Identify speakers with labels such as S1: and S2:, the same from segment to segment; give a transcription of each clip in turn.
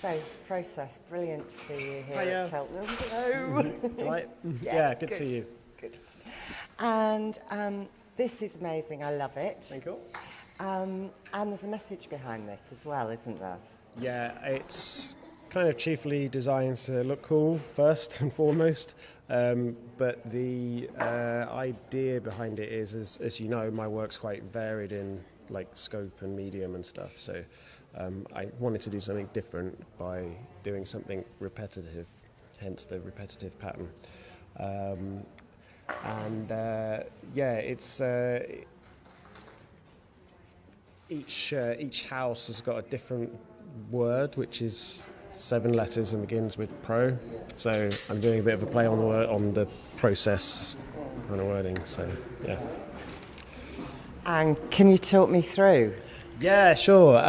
S1: So, process, brilliant to see you here
S2: Hiya.
S1: at Cheltenham. Hello.
S2: Right? Yeah, good to see you.
S1: Good. And this is amazing, I love it.
S2: Thank you.
S1: And there's a message behind this as well, isn't there?
S2: Yeah, it's kind of chiefly designed to look cool first and foremost. But the idea behind it is, as you know, my work's quite varied in like scope and medium and stuff. So I wanted to do something different by doing something repetitive, hence the repetitive pattern. It's each house has got a different word, which is 7 letters and begins with pro. So I'm doing a bit of a play on the word, on the process kind of wording. So yeah.
S1: And can you talk me through?
S2: Yeah, sure.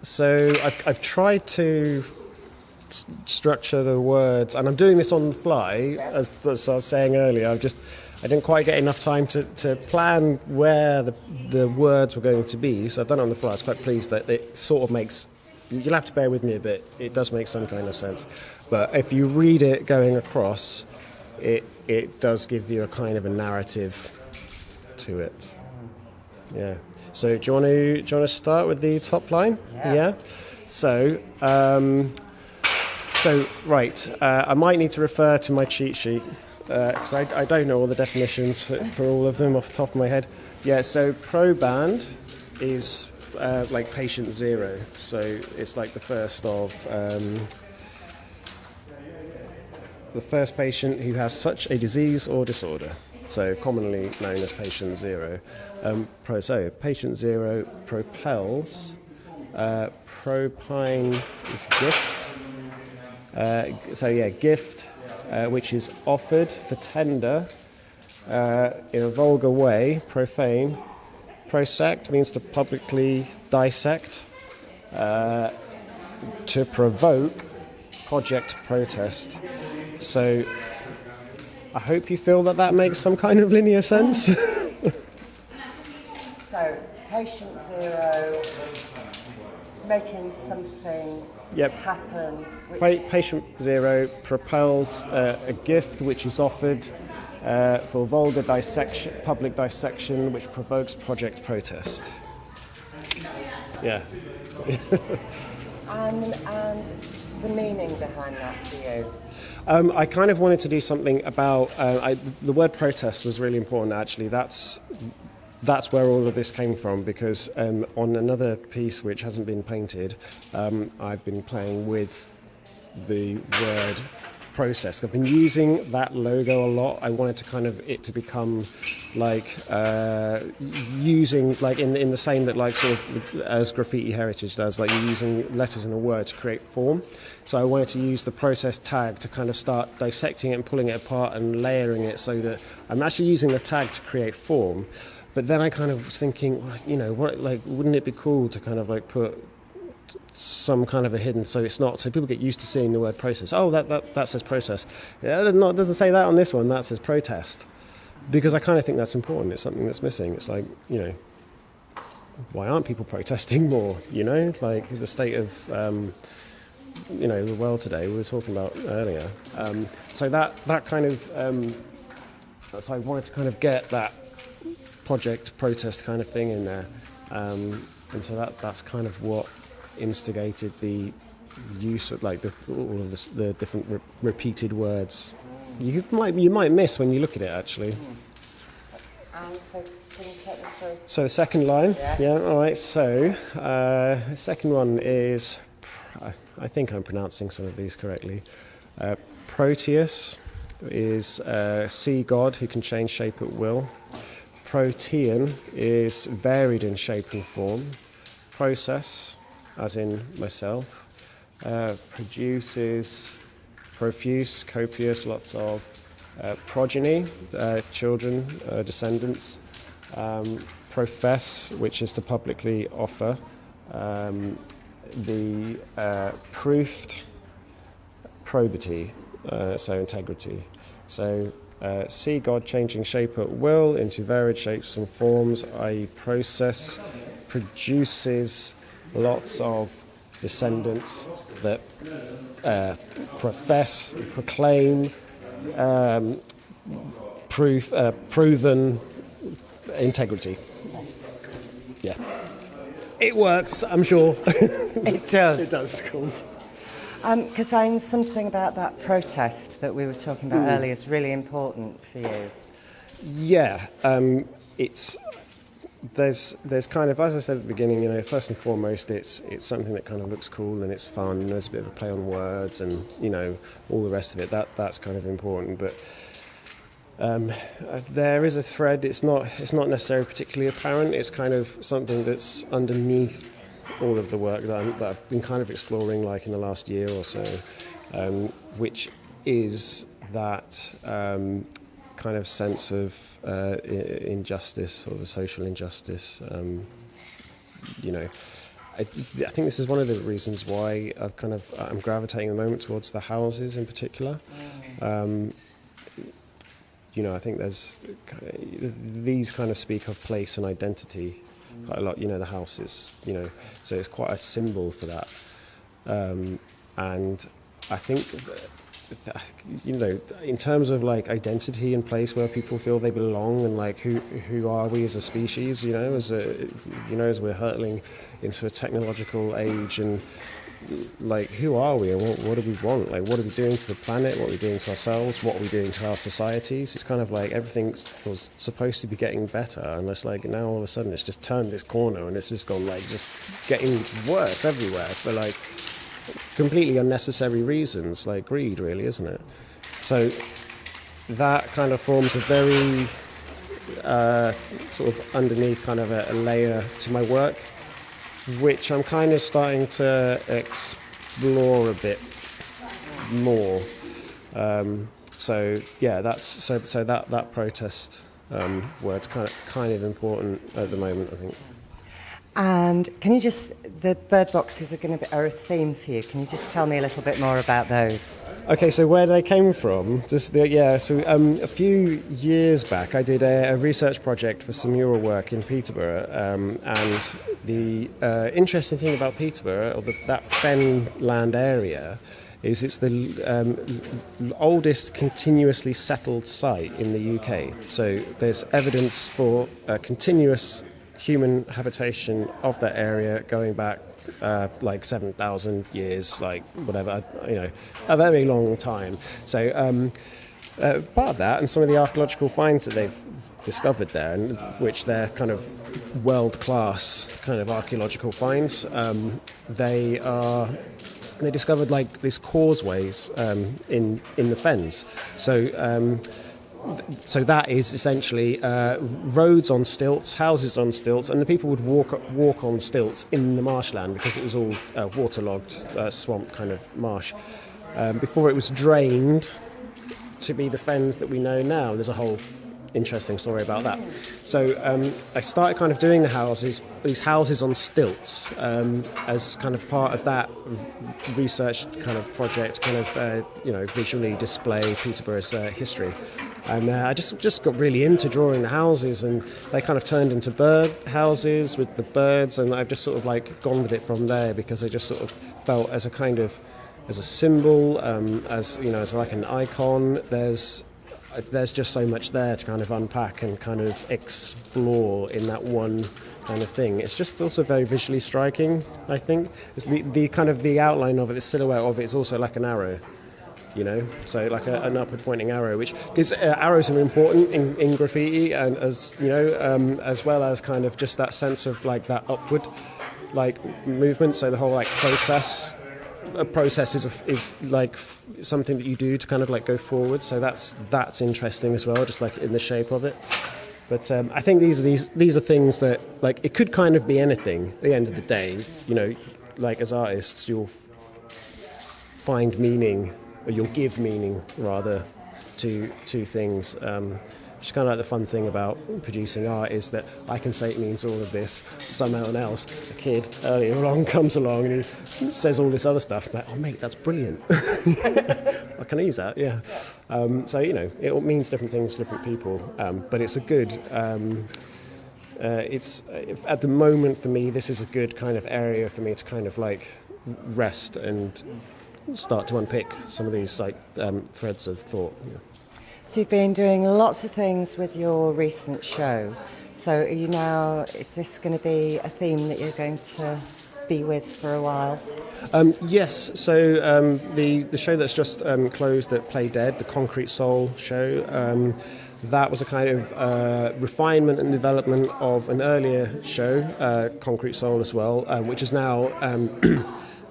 S2: So I've tried to structure the words, and I'm doing this on the fly, as I was saying earlier. I didn't quite get enough time to plan where the words were going to be, so I've done it on the fly. I was quite pleased that it sort of makes, you'll have to bear with me a bit, it does make some kind of sense. But if you read it going across, it does give you a kind of a narrative to it. Yeah. So do you want to start with the top line? Yeah. So right, I might need to refer to my cheat sheet because I don't know all the definitions for all of them off the top of my head. Yeah. So proband is like patient 0. So it's like the first patient who has such a disease or disorder. So commonly known as patient 0. So patient 0 propels. Propine is gift. Gift, which is offered for tender in a vulgar way, profane. Prosect means to publicly dissect. To provoke, project protest. So I hope you feel that makes some kind of linear sense.
S1: So, patient 0, making something happen.
S2: Patient 0 propels a gift which is offered for vulgar dissection, public dissection, which provokes project protest. Yeah.
S1: And the meaning behind that for you?
S2: I kind of wanted to do something about the word protest was really important. Actually, that's where all of this came from, because on another piece which hasn't been painted, I've been playing with the word process. I've been using that logo a lot. I wanted to kind of it to become like using like in the same that like sort of as graffiti heritage does, like you're using letters in a word to create form. So I wanted to use the process tag to kind of start dissecting it and pulling it apart and layering it so that I'm actually using the tag to create form. But then I kind of was thinking, you know, what, like, wouldn't it be cool to kind of like put some kind of a hidden, so it's not, so people get used to seeing the word process. Oh, that says process. Yeah, it doesn't say that on this one. That says protest, because I kind of think that's important. It's something that's missing. It's like, you know, why aren't people protesting more? You know, like the state of you know, the world today. We were talking about earlier. So that kind of so I wanted to kind of get that project protest kind of thing in there, and so that's kind of what instigated the use of like all of the different repeated words you might miss when you look at it actually.
S1: And so can you take me through?
S2: So the second line, all right. So the second one is, I think I'm pronouncing some of these correctly. Proteus is sea god who can change shape at will. Protean is varied in shape and form. Process, as in myself. Produces profuse, copious, lots of progeny, children, descendants. Profess, which is to publicly offer. The proofed, probity, so integrity. So see God changing shape at will into varied shapes and forms, i.e. process, produces lots of descendants that profess, proclaim, proven integrity. Yeah. It works, I'm sure.
S1: It does.
S2: It does, cool.
S1: Because something about that protest that we were talking about earlier is really important for you.
S2: Yeah, there's kind of, as I said at the beginning, you know, first and foremost, it's something that kind of looks cool and it's fun. And there's a bit of a play on words, and you know, all the rest of it. That's kind of important. But there is a thread. It's not necessarily particularly apparent. It's kind of something that's underneath all of the work that I've been kind of exploring, like in the last year or so, which is that kind of sense of injustice, or the social injustice. You know, I think this is one of the reasons why I'm gravitating at the moment towards the houses in particular. You know, I think these kind of speak of place and identity quite a lot. You know, the house is, you know, so it's quite a symbol for that. And I think, you know, in terms of like identity and place where people feel they belong, and like who are we as a species, you know, as we're hurtling into a technological age, and like who are we and what do we want? Like what are we doing to the planet? What are we doing to ourselves? What are we doing to our societies? It's kind of like everything was supposed to be getting better, and it's like now all of a sudden it's just turned this corner and it's just gone like just getting worse everywhere for like completely unnecessary reasons, like greed, really, isn't it? So that kind of forms a very sort of underneath kind of a layer to my work, which I'm kind of starting to explore a bit more. So yeah, that protest word's kind of important at the moment, I think.
S1: And can you the bird boxes are a theme for you. Can you just tell me a little bit more about those?
S2: Okay, so where they came from, a few years back I did a research project for some mural work in Peterborough, and the interesting thing about Peterborough, or that fenland area, is it's the oldest continuously settled site in the UK. So there's evidence for continuous human habitation of that area going back like 7,000 years, like whatever, you know, a very long time. So part of that, and some of the archaeological finds that they've discovered there, and which they're kind of world-class kind of archaeological finds, they discovered like these causeways in the fens. So that is essentially roads on stilts, houses on stilts, and the people would walk on stilts in the marshland because it was all waterlogged, swamp kind of marsh. Before it was drained to be the fens that we know now. There's a whole interesting story about that. So I started kind of doing these houses on stilts, as kind of part of that research kind of project, kind of visually display Peterborough's history. And I just got really into drawing the houses, and they kind of turned into bird houses with the birds, and I've just sort of like gone with it from there, because I just sort of felt as a symbol, as like an icon. There's just so much there to kind of unpack and kind of explore in that one kind of thing. It's just also very visually striking, I think. It's the kind of the outline of it, the silhouette of it is also like an arrow. You know, so like an upward pointing arrow, which because arrows are important in graffiti, and as you know, as well as kind of just that sense of like that upward like movement. So the whole like process is like something that you do to kind of like go forward. So that's interesting as well, just like in the shape of it. But I think these are things that like it could kind of be anything. At the end of the day, you know, like as artists, you'll find meaning. Or you'll give meaning, rather, to things. Which is kind of like the fun thing about producing art, is that I can say it means all of this. Someone else, a kid, earlier on, comes along and he says all this other stuff. I'm like, oh, mate, that's brilliant. I can use that, yeah. So, you know, it means different things to different people. But it's a good... at the moment, for me, this is a good kind of area for me to kind of like rest and start to unpick some of these like threads of thought. Yeah.
S1: So you've been doing lots of things with your recent show. So are you now, is this going to be a theme that you're going to be with for a while?
S2: Yes, so the show that's just closed at Play Dead, the Concrete Soul show, that was a kind of refinement and development of an earlier show, Concrete Soul as well, which is now,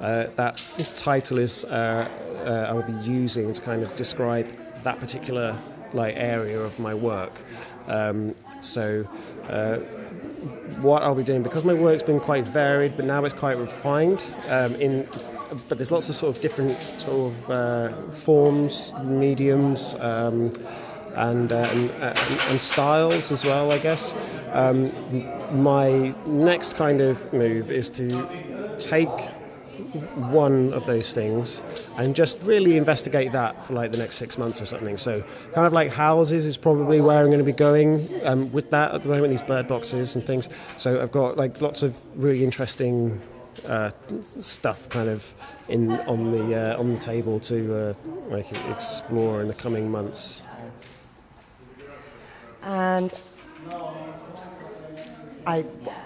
S2: that title is, I'll be using to kind of describe that particular like area of my work. What I'll be doing, because my work's been quite varied, but now it's quite refined. But there's lots of sort of different sort of forms, mediums, and styles as well, I guess. My next kind of move is to take one of those things and just really investigate that for like the next 6 months or something. So kind of like houses is probably where I'm going to be going with that at the moment, these bird boxes and things. So I've got like lots of really interesting stuff kind of on the table to like explore in the coming months.
S1: And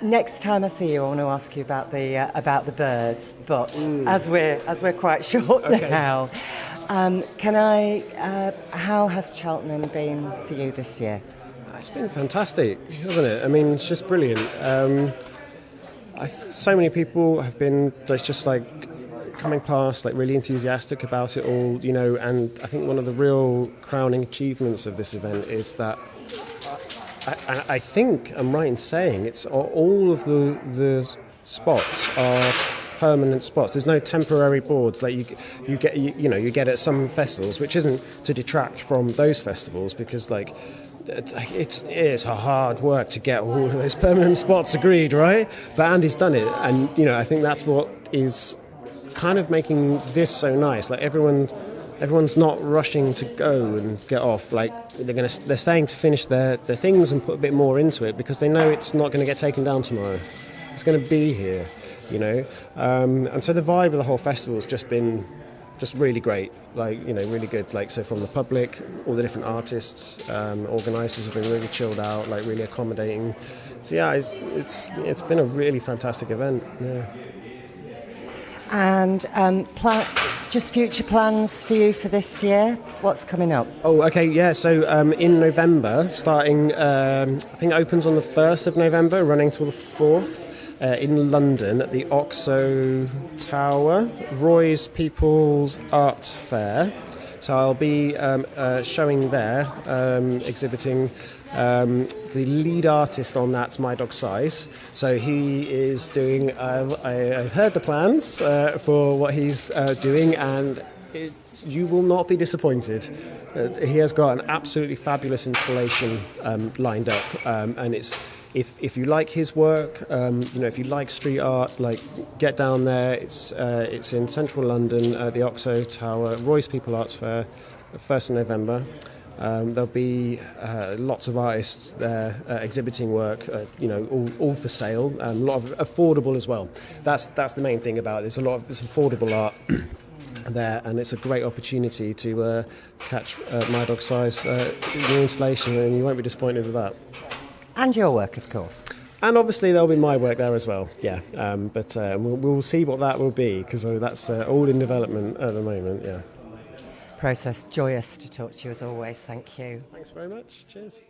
S1: next time I see you, I want to ask you about the birds. But as we're quite short now, how has Cheltenham been for you this year?
S2: It's been fantastic, hasn't it? I mean, it's just brilliant. So many people have been just like coming past, like really enthusiastic about it all, you know. And I think one of the real crowning achievements of this event is that. I think I'm right in saying it's all of the spots are permanent spots. There's no temporary boards like you get at some festivals, which isn't to detract from those festivals, because like it's a hard work to get all of those permanent spots agreed, right? But Andy's done it, and you know I think that's what is kind of making this so nice. Like everyone's not rushing to go and get off. Like they're staying to finish their things and put a bit more into it, because they know it's not going to get taken down tomorrow. It's going to be here, you know. And so the vibe of the whole festival has just been really great. Like, you know, really good. Like, so from the public, all the different artists, organisers have been really chilled out, like really accommodating. So yeah, it's been a really fantastic event. Yeah.
S1: And just future plans for you for this year? What's coming up?
S2: Oh, okay, yeah. So in November, starting, I think it opens on the 1st of November, running till the 4th, in London at the Oxo Tower, Roy's People's Arts Fair. So I'll be showing there, exhibiting. The lead artist on that's My Dog Size. So he is doing, I've heard the plans for what he's doing, and you will not be disappointed. He has got an absolutely fabulous installation lined up, and it's if you like his work, you know, if you like street art, like get down there. It's in central London at the Oxo Tower, Roy's People Arts Fair, 1st of November. There'll be lots of artists there exhibiting work, you know, all for sale. A lot of affordable as well. That's the main thing about it. It's affordable art there, and it's a great opportunity to catch My Dog Size new installation, and you won't be disappointed with that.
S1: And your work, of course.
S2: And obviously there'll be my work there as well. Yeah, but we'll see what that will be, because that's all in development at the moment. Yeah.
S1: Process, joyous to talk to you as always. Thank you.
S2: Thanks very much. Cheers.